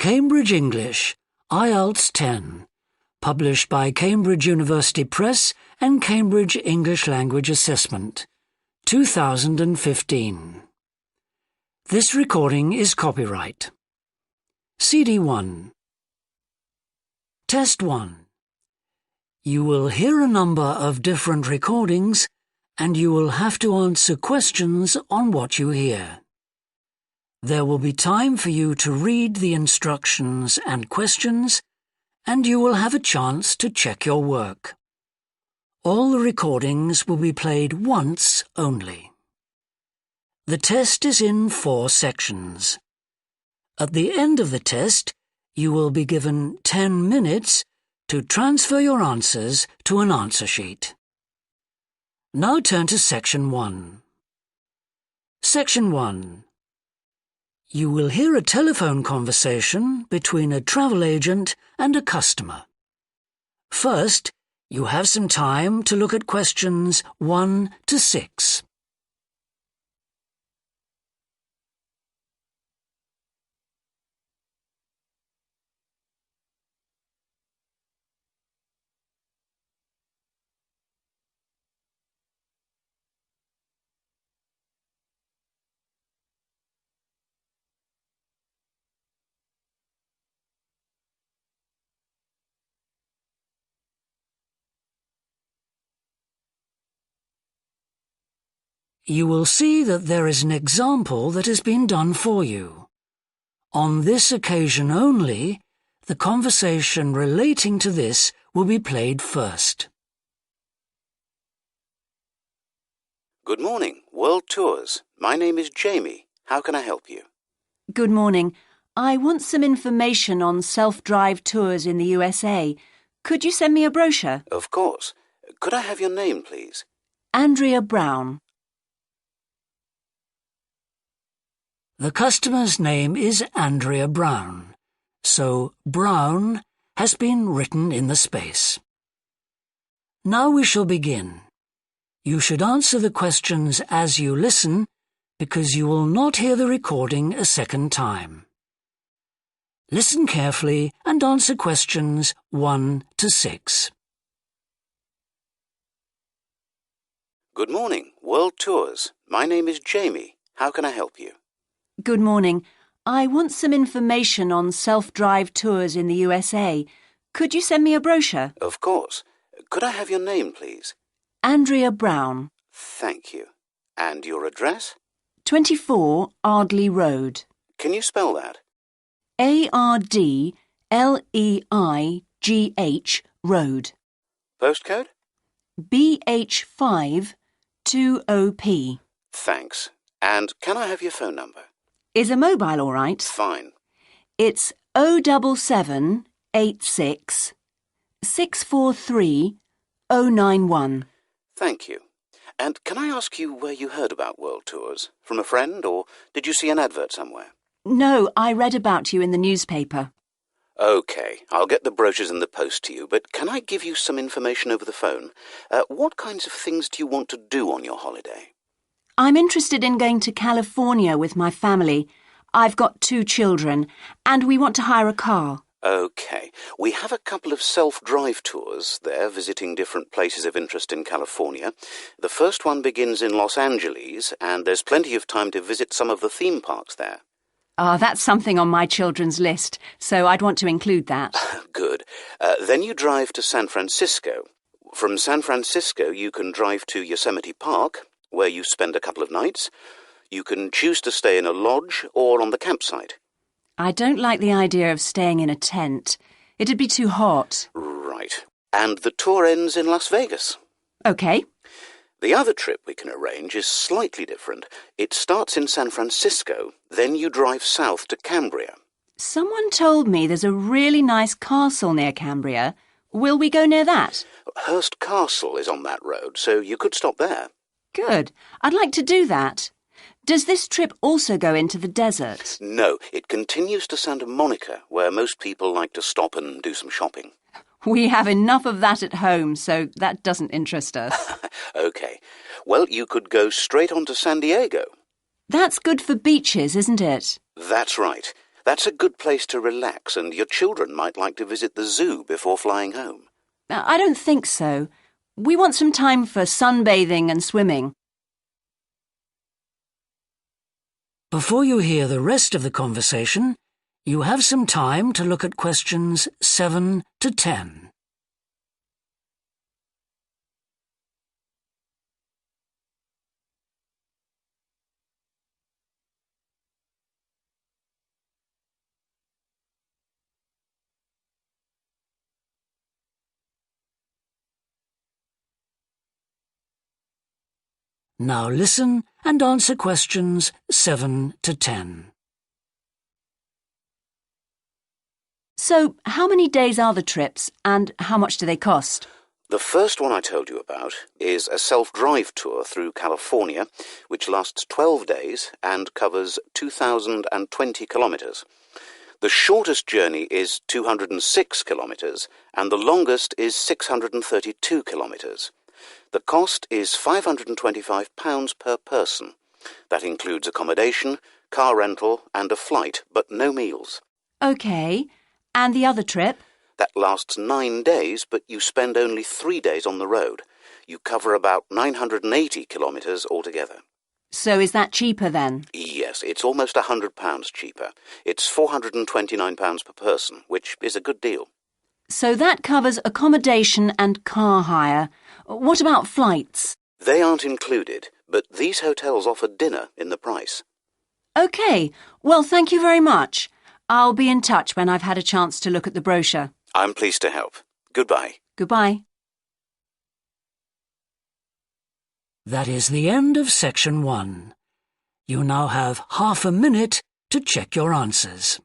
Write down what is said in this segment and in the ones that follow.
Cambridge English, IELTS 10, published by Cambridge University Press and Cambridge English Language Assessment, 2015. This recording is copyright. CD 1. Test 1. You will hear a number of different recordings and you will have to answer questions on what you hear. There will be time for you to read the instructions and questions, and you will have a chance to check your work. All the recordings will be played once only. The test is in 4 sections. At the end of the test, you will be given 10 minutes to transfer your answers to an answer sheet. Now turn to Section 1. Section 1. You will hear a telephone conversation between a travel agent and a customer. First, you have some time to look at questions 1 to 6. You will see that there is an example that has been done for you. On this occasion only, the conversation relating to this will be played first. Good morning, World Tours. My name is Jamie. How can I help you? Good morning. I want some information on self-drive tours in the USA. Could you send me a brochure? Of course. Could I have your name, please? Andrea Brown. The customer's name is Andrea Brown, so Brown has been written in the space. Now we shall begin. You should answer the questions as you listen, because you will not hear the recording a second time. Listen carefully and answer questions 1 to 6. Good morning, World Tours. My name is Jamie. How can I help you? Good morning. I want some information on self-drive tours in the USA. Could you send me a brochure? Of course. Could I have your name, please? Andrea Brown. Thank you. And your address? 24 Ardley Road. Can you spell that? ARDLEIGH Road. Postcode? BH5 2OP. Thanks. And can I have your phone number? Is a mobile all right? Fine. It's 07786 643 091. Thank you. And can I ask you where you heard about World Tours? From a friend, or did you see an advert somewhere? No, I read about you in the newspaper. OK, I'll get the brochures in the post to you, but can I give you some information over the phone? What kinds of things do you want to do on your holiday? I'm interested in going to California with my family. I've got 2 children, and we want to hire a car. OK. We have a couple of self-drive tours there, visiting different places of interest in California. The first one begins in Los Angeles, and there's plenty of time to visit some of the theme parks there. That's something on my children's list, so I'd want to include that. Good. Then you drive to San Francisco. From San Francisco, you can drive to Yosemite Park, where you spend a couple of nights. You can choose to stay in a lodge or on the campsite. I don't like the idea of staying in a tent. It'd be too hot. Right. And the tour ends in Las Vegas. OK. The other trip we can arrange is slightly different. It starts in San Francisco, then you drive south to Cambria. Someone told me there's a really nice castle near Cambria. Will we go near that? Hearst Castle is on that road, so you could stop there. Good. I'd like to do that. Does this trip also go into the desert? No, it continues to Santa Monica, where most people like to stop and do some shopping. We have enough of that at home, so that doesn't interest us. OK. Well, you could go straight on to San Diego. That's good for beaches, isn't it? That's right. That's a good place to relax, and your children might like to visit the zoo before flying home. I don't think so. We want some time for sunbathing and swimming. Before you hear the rest of the conversation, you have some time to look at questions 7 to 10. Now listen and answer questions 7 to 10. So, how many days are the trips and how much do they cost? The first one I told you about is a self-drive tour through California, which lasts 12 days and covers 2,020 kilometres. The shortest journey is 206 kilometres, and the longest is 632 kilometres. The cost is £525 per person. That includes accommodation, car rental, and a flight, but no meals. OK. And the other trip? That lasts 9 days, but you spend only 3 days on the road. You cover about 980 kilometres altogether. So is that cheaper then? Yes, it's almost £100 cheaper. It's £429 per person, which is a good deal. So that covers accommodation and car hire. What about flights? They aren't included, but these hotels offer dinner in the price. OK. Well, thank you very much. I'll be in touch when I've had a chance to look at the brochure. I'm pleased to help. Goodbye. Goodbye. That is the end of section 1. You now have half a minute to check your answers.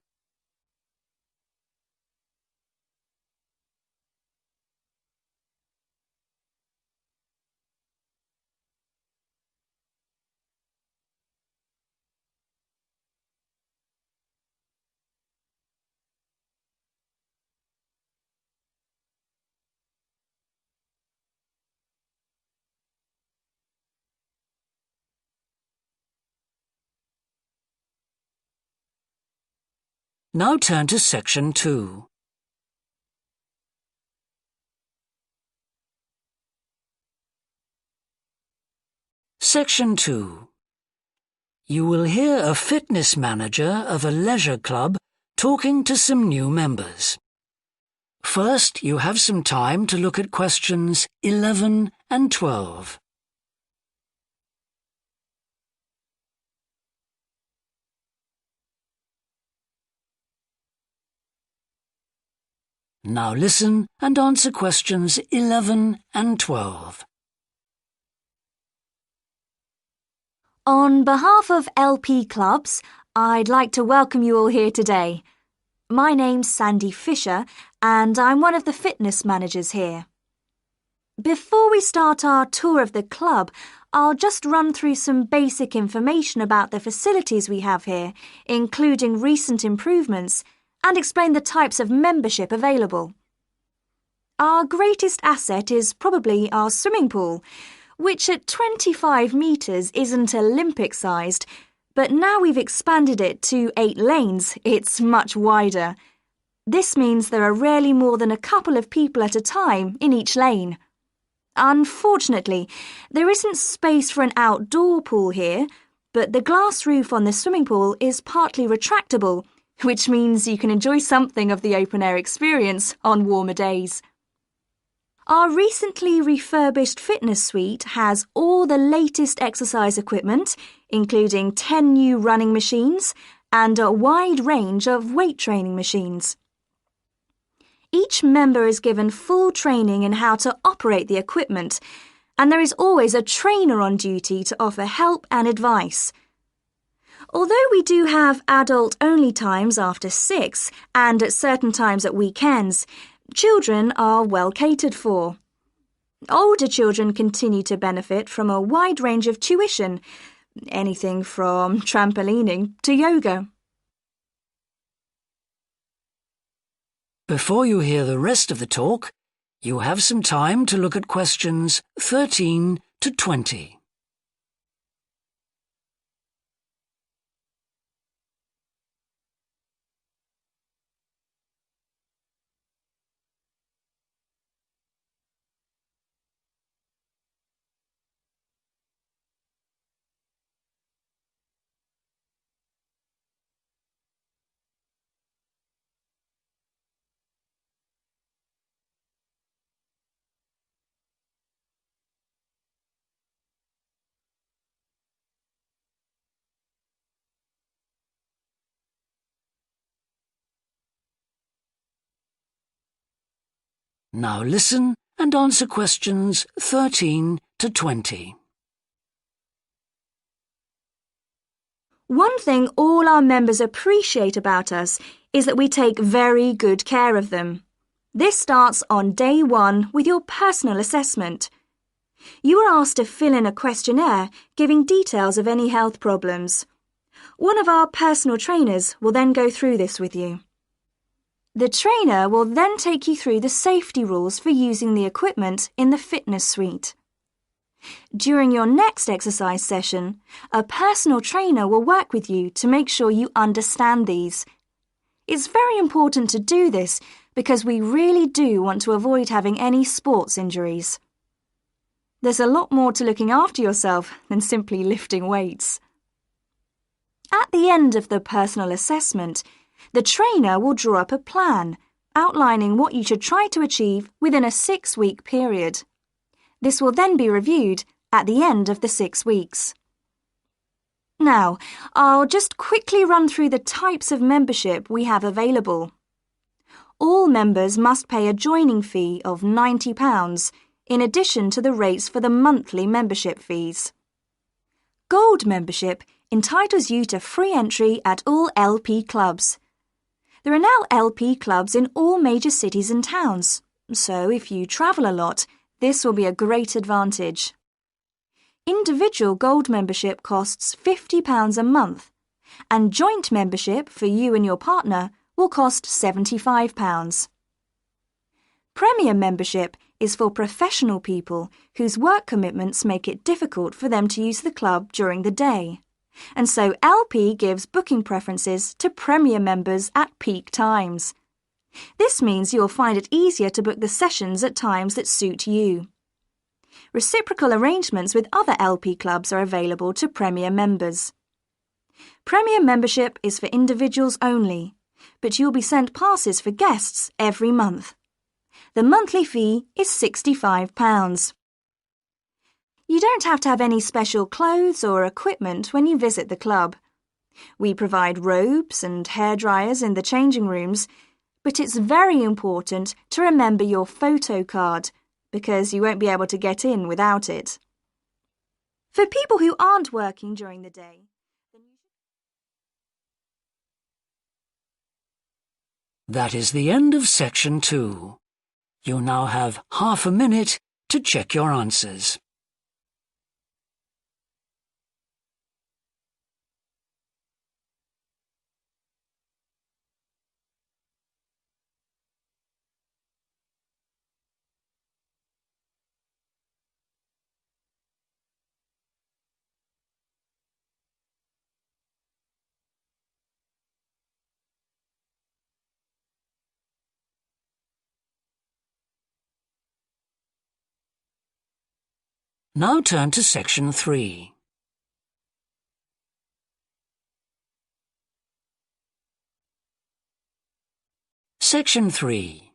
Now turn to section 2. Section 2. You will hear a fitness manager of a leisure club talking to some new members. First, you have some time to look at questions 11 and 12. Now listen and answer questions 11 and 12. On behalf of LP Clubs, I'd like to welcome you all here today. My name's Sandy Fisher, and I'm one of the fitness managers here. Before we start our tour of the club, I'll just run through some basic information about the facilities we have here, including recent improvements, and explain the types of membership available. Our greatest asset is probably our swimming pool, which at 25 metres isn't Olympic-sized, but now we've expanded it to 8 lanes, it's much wider. This means there are rarely more than a couple of people at a time in each lane. Unfortunately, there isn't space for an outdoor pool here, but the glass roof on the swimming pool is partly retractable, which means you can enjoy something of the open-air experience on warmer days. Our recently refurbished fitness suite has all the latest exercise equipment, including 10 new running machines and a wide range of weight training machines. Each member is given full training in how to operate the equipment, and there is always a trainer on duty to offer help and advice. Although we do have adult-only times after 6 and at certain times at weekends, children are well catered for. Older children continue to benefit from a wide range of tuition, anything from trampolining to yoga. Before you hear the rest of the talk, you have some time to look at questions 13 to 20. Now listen and answer questions 13 to 20. One thing all our members appreciate about us is that we take very good care of them. This starts on day 1 with your personal assessment. You are asked to fill in a questionnaire giving details of any health problems. One of our personal trainers will then go through this with you. The trainer will then take you through the safety rules for using the equipment in the fitness suite. During your next exercise session, a personal trainer will work with you to make sure you understand these. It's very important to do this because we really do want to avoid having any sports injuries. There's a lot more to looking after yourself than simply lifting weights. At the end of the personal assessment, the trainer will draw up a plan outlining what you should try to achieve within a 6-week period. This will then be reviewed at the end of the 6 weeks. Now, I'll just quickly run through the types of membership we have available. All members must pay a joining fee of £90 in addition to the rates for the monthly membership fees. Gold membership entitles you to free entry at all LP clubs. There are now LP clubs in all major cities and towns, so if you travel a lot, this will be a great advantage. Individual gold membership costs £50 a month, and joint membership for you and your partner will cost £75. Premium membership is for professional people whose work commitments make it difficult for them to use the club during the day, and so LP gives booking preferences to Premier members at peak times. This means you'll find it easier to book the sessions at times that suit you. Reciprocal arrangements with other LP clubs are available to Premier members. Premier membership is for individuals only, but you'll be sent passes for guests every month. The monthly fee is £65. You don't have to have any special clothes or equipment when you visit the club. We provide robes and hairdryers in the changing rooms, but it's very important to remember your photo card because you won't be able to get in without it. For people who aren't working during the day, That is the end of section 2. You now have half a minute to check your answers. Now turn to section 3. Section 3.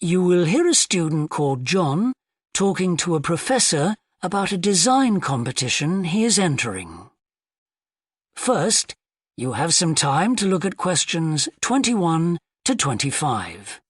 You will hear a student called John talking to a professor about a design competition he is entering. First, you have some time to look at questions 21 to 25.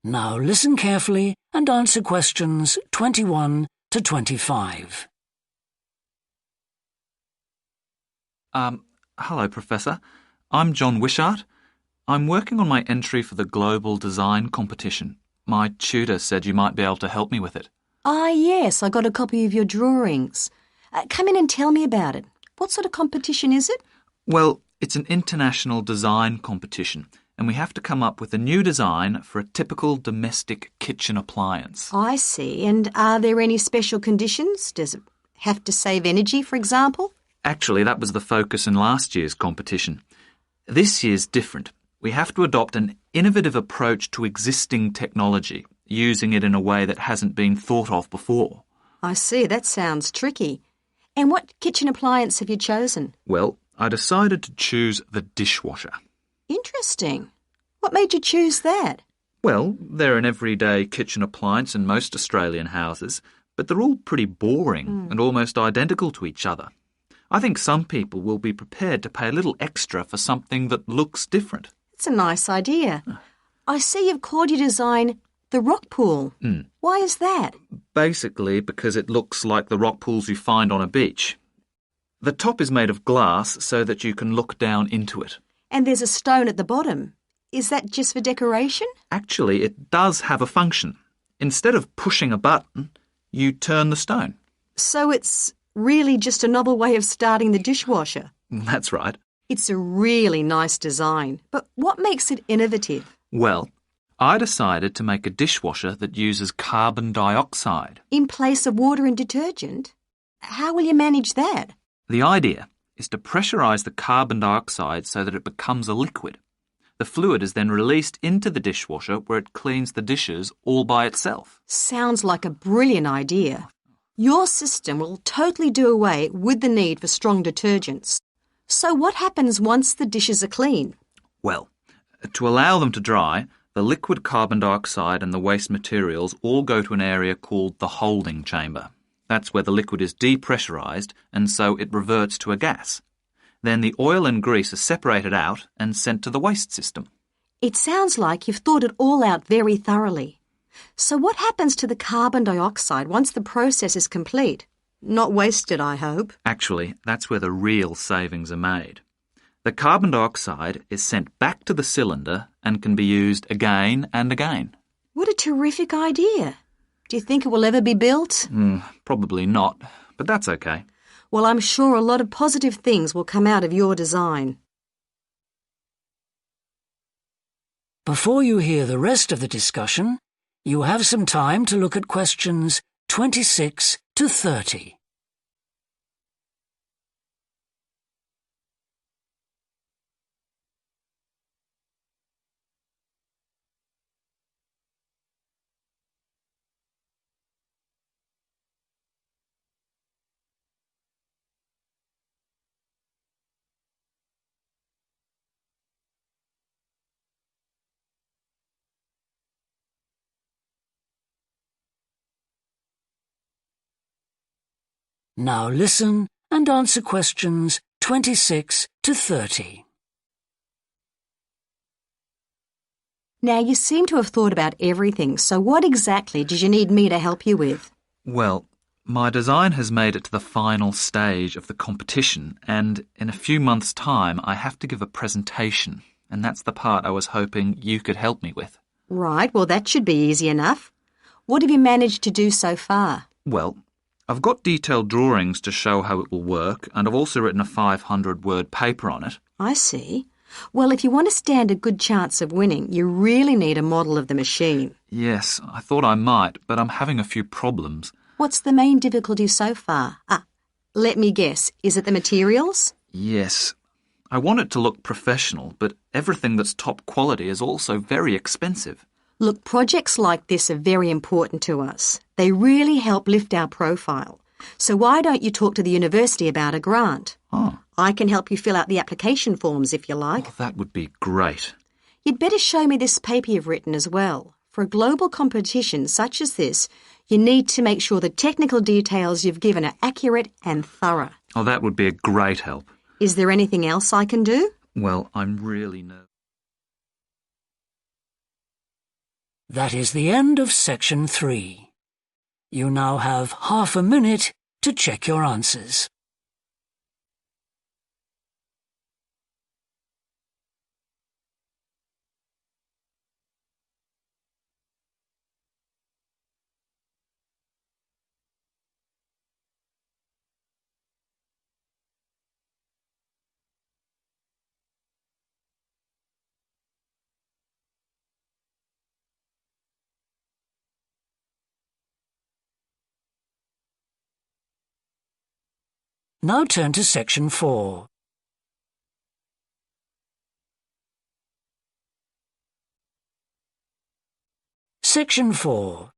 Now listen carefully and answer questions 21 to 25. Hello, Professor. I'm John Wishart. I'm working on my entry for the Global Design Competition. My tutor said you might be able to help me with it. Ah, yes, I got a copy of your drawings. Come in and tell me about it. What sort of competition is it? Well, it's an international design competition, and we have to come up with a new design for a typical domestic kitchen appliance. I see. And are there any special conditions? Does it have to save energy, for example? Actually, that was the focus in last year's competition. This year's different. We have to adopt an innovative approach to existing technology using it in a way that hasn't been thought of before. I see, that sounds tricky. And what kitchen appliance have you chosen? Well, I decided to choose the dishwasher. Interesting. What made you choose that? Well, they're an everyday kitchen appliance in most Australian houses, but they're all pretty boring and almost identical to each other. I think some people will be prepared to pay a little extra for something that looks different. It's a nice idea. I see you've called your design the rock pool. Why is that? Basically because it looks like the rock pools you find on a beach. The top is made of glass so that you can look down into it. And there's a stone at the bottom. Is that just for decoration? Actually, it does have a function. Instead of pushing a button, you turn the stone. So it's really just a novel way of starting the dishwasher. That's right. It's a really nice design, but what makes it innovative? Well, I decided to make a dishwasher that uses carbon dioxide. In place of water and detergent? How will you manage that? The idea is to pressurise the carbon dioxide so that it becomes a liquid. The fluid is then released into the dishwasher where it cleans the dishes all by itself. Sounds like a brilliant idea. Your system will totally do away with the need for strong detergents. So what happens once the dishes are clean? Well, to allow them to dry, the liquid carbon dioxide and the waste materials all go to an area called the holding chamber. That's where the liquid is depressurised and so it reverts to a gas. Then the oil and grease are separated out and sent to the waste system. It sounds like you've thought it all out very thoroughly. So what happens to the carbon dioxide once the process is complete? Not wasted, I hope. Actually, that's where the real savings are made. The carbon dioxide is sent back to the cylinder and can be used again and again. What a terrific idea. Do you think it will ever be built? Probably not, but that's okay. Well, I'm sure a lot of positive things will come out of your design. Before you hear the rest of the discussion, you have some time to look at questions 26 to 30. Now listen and answer questions 26 to 30. Now, you seem to have thought about everything, so what exactly did you need me to help you with? Well, my design has made it to the final stage of the competition, and in a few months' time I have to give a presentation, and that's the part I was hoping you could help me with. Right, well, that should be easy enough. What have you managed to do so far? Well, I've got detailed drawings to show how it will work, and I've also written a 500-word paper on it. I see. Well, if you want to stand a good chance of winning, you really need a model of the machine. Yes, I thought I might, but I'm having a few problems. What's the main difficulty so far? Let me guess. Is it the materials? Yes. I want it to look professional, but everything that's top quality is also very expensive. Look, projects like this are very important to us. They really help lift our profile. So why don't you talk to the university about a grant? Oh. I can help you fill out the application forms if you like. Oh, that would be great. You'd better show me this paper you've written as well. For a global competition such as this, you need to make sure the technical details you've given are accurate and thorough. Oh, that would be a great help. Is there anything else I can do? Well, I'm really nervous. That is the end of section 3. You now have half a minute to check your answers. Now turn to section 4. Section 4.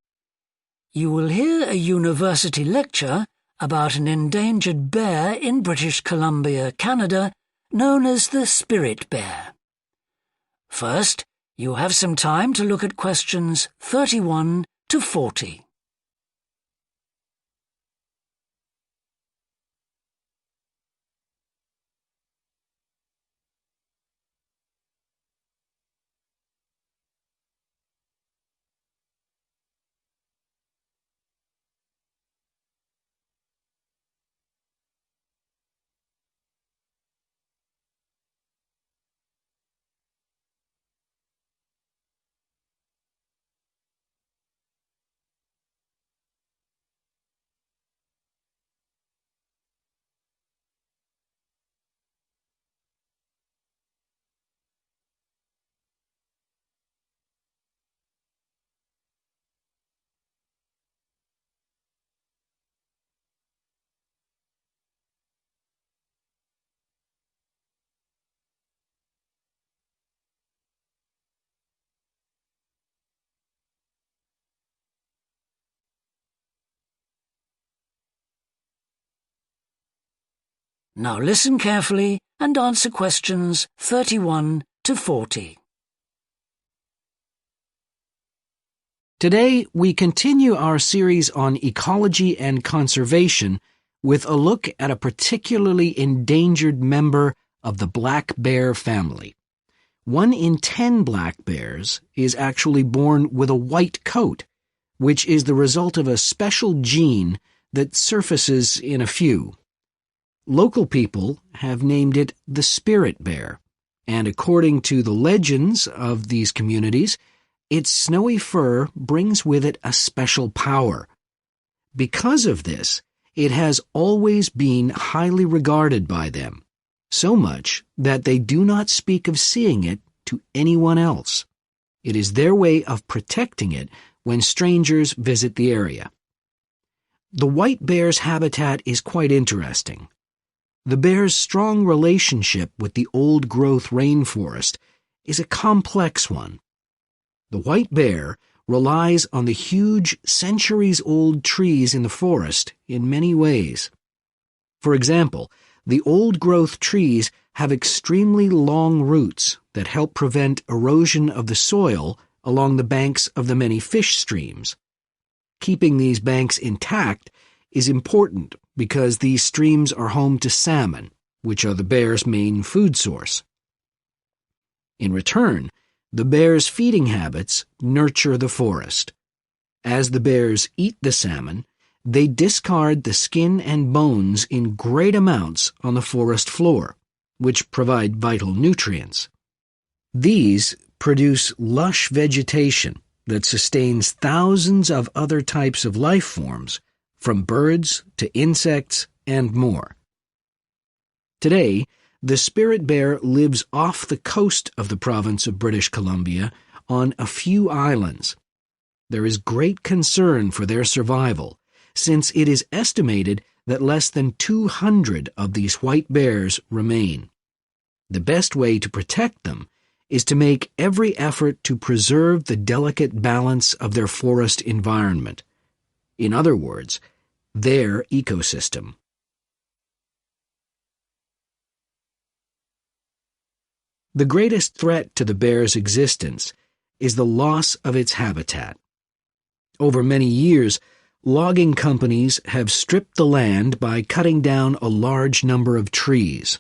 You will hear a university lecture about an endangered bear in British Columbia, Canada, known as the spirit bear. First, you have some time to look at questions 31 to 40. Now listen carefully and answer questions 31 to 40. Today, we continue our series on ecology and conservation with a look at a particularly endangered member of the black bear family. 1 in 10 black bears is actually born with a white coat, which is the result of a special gene that surfaces in a few. Local people have named it the spirit bear, and according to the legends of these communities, its snowy fur brings with it a special power. Because of this, it has always been highly regarded by them, so much that they do not speak of seeing it to anyone else. It is their way of protecting it when strangers visit the area. The white bear's habitat is quite interesting. The bear's strong relationship with the old-growth rainforest is a complex one. The white bear relies on the huge, centuries-old trees in the forest in many ways. For example, the old-growth trees have extremely long roots that help prevent erosion of the soil along the banks of the many fish streams. Keeping these banks intact is important because these streams are home to salmon, which are the bear's main food source. In return, the bear's feeding habits nurture the forest. As the bears eat the salmon, they discard the skin and bones in great amounts on the forest floor, which provide vital nutrients. These produce lush vegetation that sustains thousands of other types of life forms, from birds to insects and more. Today, the spirit bear lives off the coast of the province of British Columbia on a few islands. There is great concern for their survival, since it is estimated that less than 200 of these white bears remain. The best way to protect them is to make every effort to preserve the delicate balance of their forest environment. In other words, their ecosystem. The greatest threat to the bear's existence is the loss of its habitat. Over many years, logging companies have stripped the land by cutting down a large number of trees.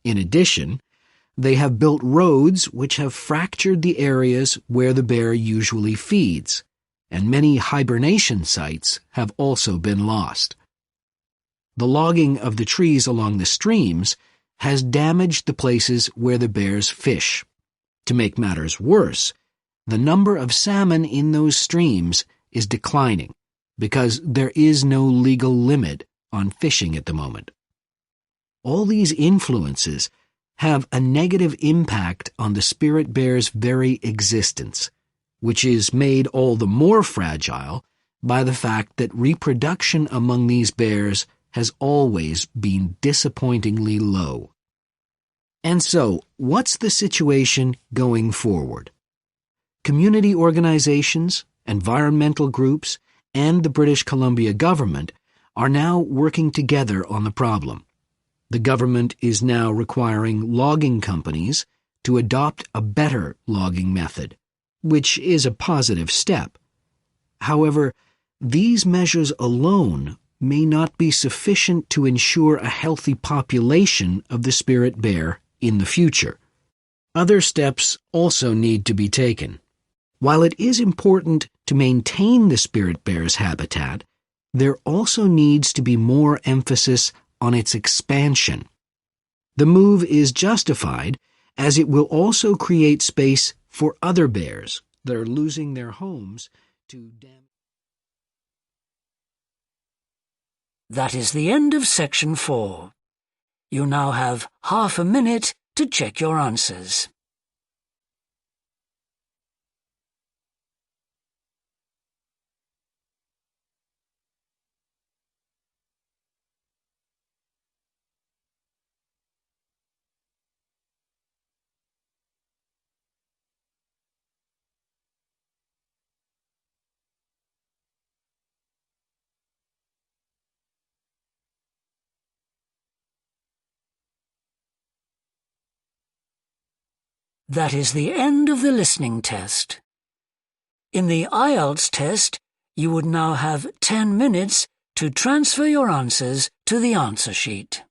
In addition, they have built roads which have fractured the areas where the bear usually feeds, and many hibernation sites have also been lost. The logging of the trees along the streams has damaged the places where the bears fish. To make matters worse, the number of salmon in those streams is declining because there is no legal limit on fishing at the moment. All these influences have a negative impact on the spirit bear's very existence, which is made all the more fragile by the fact that reproduction among these bears has always been disappointingly low. And so, what's the situation going forward? Community organizations environmental groups, and the British Columbia government are now working together on the problem. The government is now requiring logging companies to adopt a better logging method, which is a positive step. However, these measures alone may not be sufficient to ensure a healthy population of the spirit bear in the future. Other steps also need to be taken. While it is important to maintain the spirit bear's habitat, there also needs to be more emphasis on its expansion. The move is justified as it will also create space for other bears that are losing their homes to damage. That is the end of section 4. You now have half a minute to check your answers. That is the end of the listening test. In the IELTS test, you would now have 10 minutes to transfer your answers to the answer sheet.